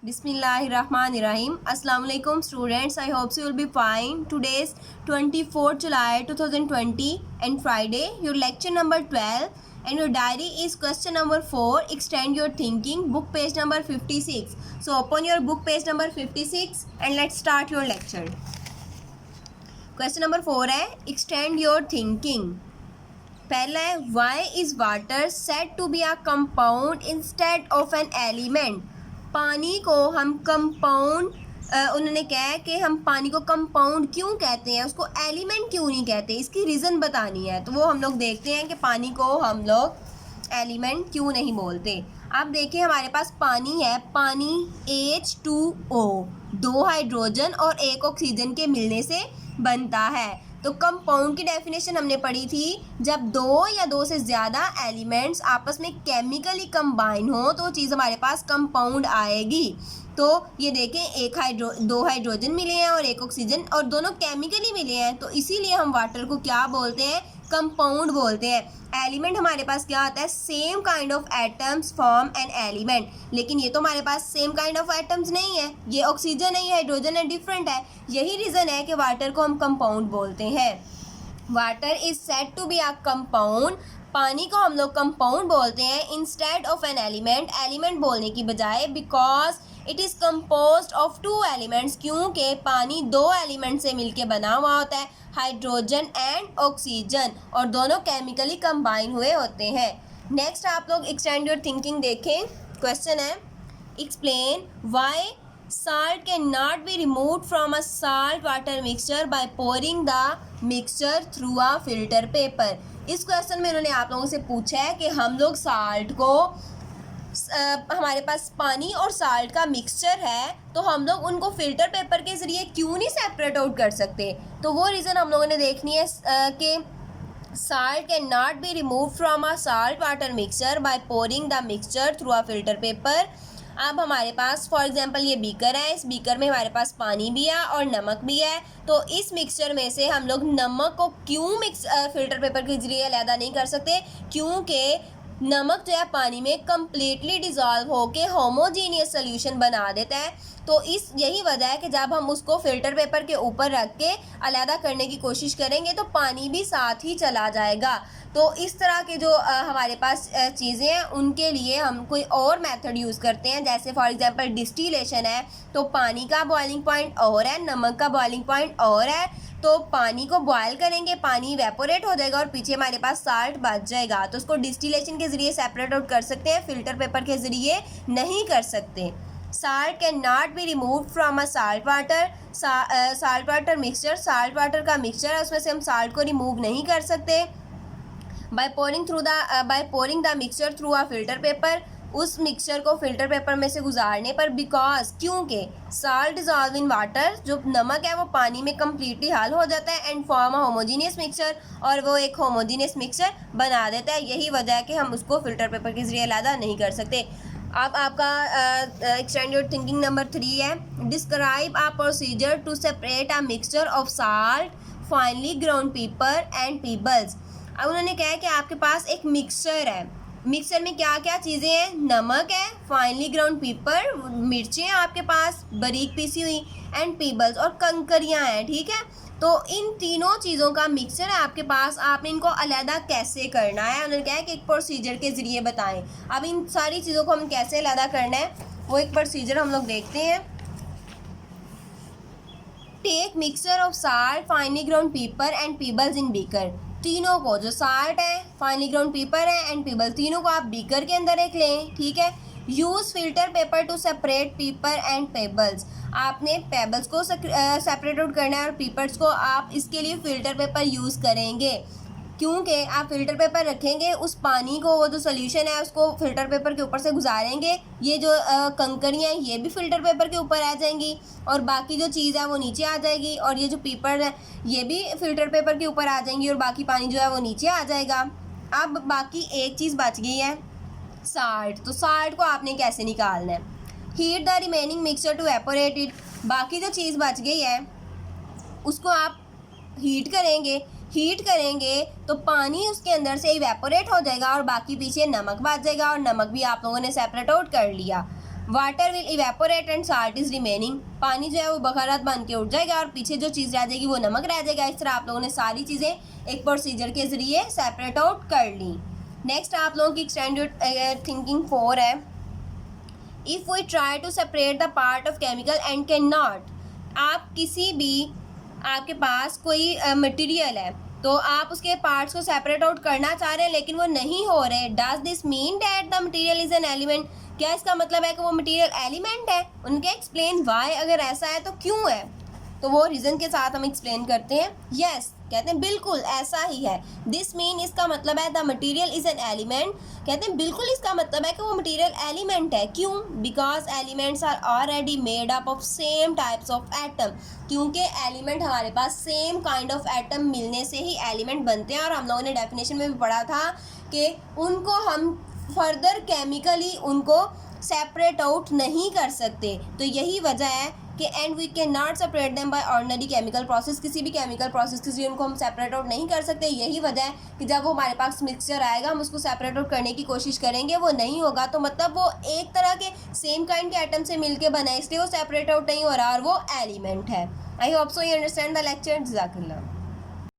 Bismillahirrahmanirrahim. Assalamu alaikum students. I hope you will be fine. Today's 24th July 2020 and Friday. Your lecture number 12 and your diary is question number 4. Extend your thinking. Book page number 56. So open your book page number 56 and let's start your lecture. Question number 4 है extend your thinking. पहला है why is water said to be a compound instead of an element. पानी को हम compound उन्होंने कहा है कि हम पानी को कंपाउंड क्यों कहते हैं, उसको एलिमेंट क्यों नहीं कहते, इसकी रीज़न बतानी है। तो वो हम लोग देखते हैं कि पानी को हम लोग एलिमेंट क्यों नहीं बोलते। आप देखिए हमारे पास पानी है, पानी H2O 2 हाइड्रोजन और 1 ऑक्सीजन के मिलने से बनता है। तो कंपाउंड की डेफिनेशन हमने पढ़ी थी, जब 2 या 2 से ज़्यादा एलिमेंट्स आपस में केमिकली कंबाइन हो तो चीज़ हमारे पास कंपाउंड आएगी। तो ये देखें 2 हाइड्रोजन मिले हैं और 1 ऑक्सीजन और दोनों केमिकली मिले हैं, तो इसीलिए हम वाटर को क्या बोलते हैं, कंपाउंड बोलते हैं। एलिमेंट हमारे पास क्या आता है, same kind of atoms form an element, लेकिन ये तो हमारे पास सेम काइंड ऑफ एटम्स नहीं है, ये ऑक्सीजन है, ये हाइड्रोजन है, डिफरेंट है। यही रीज़न है कि वाटर को हम कंपाउंड बोलते हैं। Water is said to be a compound, पानी को हम लोग कंपाउंड बोलते हैं instead of an element, element बोलने की बजाय, because it is composed of 2 elements, क्योंकि पानी 2 एलिमेंट से मिलके बना हुआ होता है, हाइड्रोजन एंड ऑक्सीजन, और दोनों केमिकली कंबाइन हुए होते हैं। नेक्स्ट आप लोग एक्सटेंड योर थिंकिंग देखें। क्वेश्चन है explain why salt cannot be removed from a salt water mixture by pouring the mixture through a filter paper। इस क्वेश्चन में उन्होंने आप लोगों से पूछा है कि हम लोग साल्ट को हमारे पास पानी और साल्ट का मिक्सचर है, तो हम लोग उनको फिल्टर पेपर के ज़रिए क्यों नहीं सेपरेट आउट कर सकते। तो वो रीज़न हम लोगों ने देखनी है कि salt cannot be removed from a salt water mixture by pouring the mixture through a filter paper। अब हमारे पास फॉर एग्जांपल ये बीकर है, इस बीकर में हमारे पास पानी भी है और नमक भी है, तो इस मिक्सचर में से हम लोग नमक को क्यों फिल्टर पेपर के जरिए अलग नहीं कर सकते, क्योंकि नमक जो है पानी में कम्प्लीटली डिज़ोल्व होके होमोजीनियस सोल्यूशन बना देता है। तो यही वजह है कि जब हम उसको फ़िल्टर पेपर के ऊपर रख के अलग करने की कोशिश करेंगे तो पानी भी साथ ही चला जाएगा। तो इस तरह के जो हमारे पास चीज़ें हैं उनके लिए हम कोई और मेथड यूज़ करते हैं, जैसे फॉर एग्जांपल डिस्टिलेशन है, तो पानी का बॉइलिंग पॉइंट और है, नमक का बॉइलिंग पॉइंट और है, तो पानी को बॉयल करेंगे, पानी इवेपोरेट हो जाएगा और पीछे हमारे पास साल्ट बच जाएगा। तो उसको डिस्टिलेशन के ज़रिए सेपरेट आउट कर सकते हैं, फ़िल्टर पेपर के ज़रिए नहीं कर सकते। Salt can not be remove from a salt water, salt water mixture, salt water का मिक्सचर है उसमें से हम साल्ट को रिमूव नहीं कर सकते। By pouring the mixture through a filter paper, उस मिक्सचर को फिल्टर पेपर में से गुजारने पर, बिकॉज क्योंकि साल्ट डिजॉल्व इन वाटर, जो नमक है वो पानी में कम्प्लीटली हल हो जाता है and form a homogeneous mixture, और वो एक होमोजीनियस मिक्सचर बना देता है। यही वजह है कि हम उसको फिल्टर पेपर के जरिए अलग नहीं कर सकते। अब आपका एक्सटेंड योर थिंकिंग नंबर 3 है describe a procedure to separate a mixture of salt, finely ground pepper and pebbles. अब उन्होंने कहा है कि आपके पास एक मिक्सचर है, मिक्सचर में क्या क्या चीज़ें हैं, नमक है, फाइनली ग्राउंड पेपर, मिर्चें हैं आपके पास बारीक पीसी हुई, एंड पीबल्स और कंकरियां हैं, ठीक है। तो इन तीनों चीज़ों का मिक्सचर है आपके पास, आपने इनको अलहदा कैसे करना है, उन्होंने कहा है कि एक प्रोसीजर के ज़रिए बताएं। अब इन सारी चीज़ों को हम कैसे अलहदा करना है वो एक प्रोसीजर हम लोग देखते हैं। Take mixture of salt, finely ground pepper and pebbles in beaker. तीनों को, जो साल्ट है, फाइनली ग्राउंड पेपर है एंड पीबल, तीनों को आप बीकर के अंदर एक लें, ठीक है। Use filter paper to separate pepper and pebbles, आपने पेबल्स को सेपरेट आउट करना है और पेपर्स को आप इसके लिए फ़िल्टर पेपर यूज़ करेंगे, क्योंकि आप फ़िल्टर पेपर रखेंगे, उस पानी को, वो जो सोल्यूशन है उसको फ़िल्टर पेपर के ऊपर से गुजारेंगे, ये जो कंकरियाँ हैं ये भी फ़िल्टर पेपर के ऊपर आ जाएंगी और बाकी जो चीज़ है वो नीचे आ जाएगी, और ये जो पेपर है ये भी फ़िल्टर पेपर के ऊपर आ जाएंगी और बाकी पानी जो है वो नीचे आ जाएगा। अब बाकी एक चीज़ बच गई है, साल्ट। तो साल्ट को आपने कैसे निकालना है, heat the remaining mixture to evaporate it, बाकी जो चीज़ बच गई है उसको आप हीट करेंगे तो पानी उसके अंदर से इवेपोरेट हो जाएगा और बाकी पीछे नमक बच जाएगा, और नमक भी आप लोगों ने सेपरेट आउट कर लिया। Water will evaporate and salt is remaining, पानी जो है वो बखरात बन के उठ जाएगा और पीछे जो चीज़ रह जाएगी वो नमक रह जाएगा। इस तरह आप लोगों ने सारी चीज़ें एक प्रोसीजर के ज़रिए सेपरेट आउट कर ली। नेक्स्ट आप लोगों की एक्सटेंडेड थिंकिंग 4 है। If we try to separate the part of chemical and can not, आप किसी भी आपके पास कोई मटेरियल है तो आप उसके पार्ट्स को सेपरेट आउट करना चाह रहे हैं लेकिन वो नहीं हो रहे। Does this mean that the material is an element, क्या इसका मतलब है कि वो मटेरियल एलिमेंट है? उनके एक्सप्लेन वाई, अगर ऐसा है तो क्यों है, तो वो रीज़न के साथ हम एक्सप्लेन करते हैं। यस कहते हैं बिल्कुल ऐसा ही है। दिस मीन इसका मतलब है the material is an element, कहते हैं बिल्कुल इसका मतलब है कि वो मटेरियल एलिमेंट है। क्यों? Because elements are already made up of same types of atom, क्योंकि एलिमेंट हमारे पास सेम काइंड ऑफ एटम मिलने से ही एलिमेंट बनते हैं। और हम लोगों ने डेफिनेशन में भी पढ़ा था कि उनको हम फर्दर केमिकली उनको सेपरेट आउट नहीं कर सकते। तो यही वजह है कि and we can not separate them by ordinary chemical process, किसी भी केमिकल प्रोसेस के जरिए उनको हम सेपरेट आउट नहीं कर सकते। यही वजह है कि जब वो हमारे पास मिक्सचर आएगा हम उसको सेपरेट आउट करने की कोशिश करेंगे, वो नहीं होगा। तो मतलब वो एक तरह के सेम काइंड के एटम से मिलके बना है, इसलिए वो सेपरेट आउट नहीं हो रहा और वो एलिमेंट है। I hope so you understand the lecture. जज़ाकल्लाह।